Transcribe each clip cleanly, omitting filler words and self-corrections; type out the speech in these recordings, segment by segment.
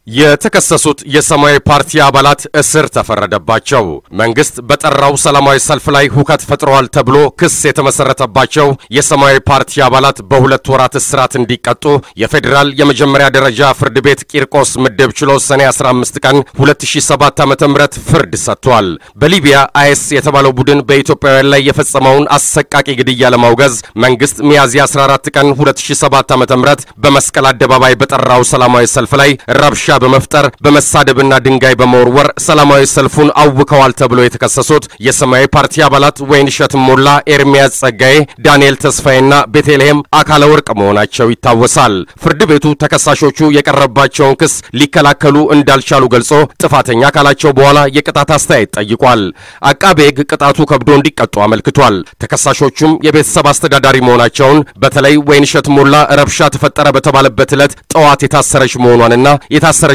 የተከሰሱት የሰማያዊ ፓርቲ አባላት እስር ተፈረደባቸው። መንግስት በጠራው ሰላማዊ ሰልፍ ላይ ሁከት ፈጥረዋል ተብሎ ክስ የተመሰረተባቸው የሰማያዊ ፓርቲ አባላት በሁለት ወራት እስራት እንዲቀጡ የፌዴራል የመጀመሪያ ደረጃ ፍርድ ቤት ቂርቆስ ምድብ ችሎት ሰኔ 15 ቀን 2007 ዓ.ም ፍርድ ሰጥቷል። በሊቢያ አይኤስ የተባለው ቡድን በኢትዮጵያውያን ላይ የፈጸመውን አሰቃቂ ግድያ ለማውገዝ መንግስት ሚያዝያ 14 ቀን 2007 ዓ.ም በመስቀል አደባባይ በጠራው ሰላማዊ ሰልፍ ላይ ረብሻ በመፍጠር በመሳደብና ድንጋይ በመወርወር ሰላማዊ ሰልፉን አውከዋል ተብሎ የተከሰሱት የሰማያዊ ፓርቲ አባላት ወይንሸት ሞላ፣ ኤርሚያስ ጸጋዬ፣ ዳንኤል ተስፋዬና ቤተልሔም አካለ ወርቅ መሆናቸው ይታወሳል። ፍርድ ቤቱ ተከሳሾቹ የቀረባቸውን ክስ ሊከላከሉ እንዳልቻሉ ገልጾ ጥፋተኛ ካላቸው በኋላ የቅጣት አስተያየት ጠይቋል። አቃቤ ሕግ ቅጣቱ ከብዶ እንዲቀጡ አመልክቷል። ተከሳሾቹም የቤተሰብ አስተዳዳሪ መሆናቸውን በተለይ ወይንሸት ሞላ ረብሻ ተፈጠረ በተባለበት ዕለት ጠዋት የታሰረች መሆኗንና የታሰረችበትን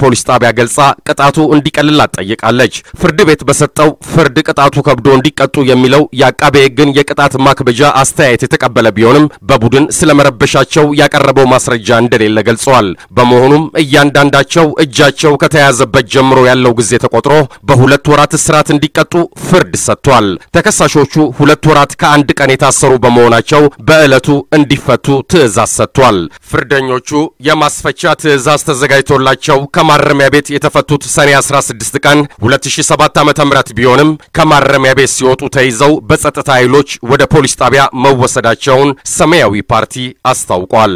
ፖሊስ ጣቢያ ገልጻ ቅጣቱ እንዲቀልላት ጠይቃለች። ፍርድ ቤት በሰጠው ፍርድ ቅጣቱ ከብዶ እንዲቀጡ የሚለው የአቃቤ ሕግን የቅጣት ማክበጃ አስተያየት የተቀበለ ቢሆንም በቡድን ስለመረበሻቸው ያቀረበው ማስረጃ እንደሌለ ገልጿል። በመሆኑም እያንዳንዳቸው እጃቸው ከተያዘበት ጀምሮ ያለው ጊዜ ተቆጥሮ በሁለት ወራት እስራት እንዲቀጡ ፍርድ ሰጥቷል። ተከሳሾቹ ሁለት ወራት ከአንድ ቀን የታሰሩ በመሆናቸው በዕለቱ እንዲፈቱ ትዕዛዝ ሰጥቷል። ፍርደኞቹ የማስፈቻ ትዕዛዝ ተዘጋጅቶላቸው ከማረሚያ ቤት የተፈቱት ሰኔ 16 ቀን 2007 ዓ.ም ቢሆንም ከማረሚያ ቤት ሲወጡ ተይዘው በጸጥታ ኃይሎች ወደ ፖሊስ ጣቢያ መወሰዳቸውን ሰማያዊ ፓርቲ አስታውቋል።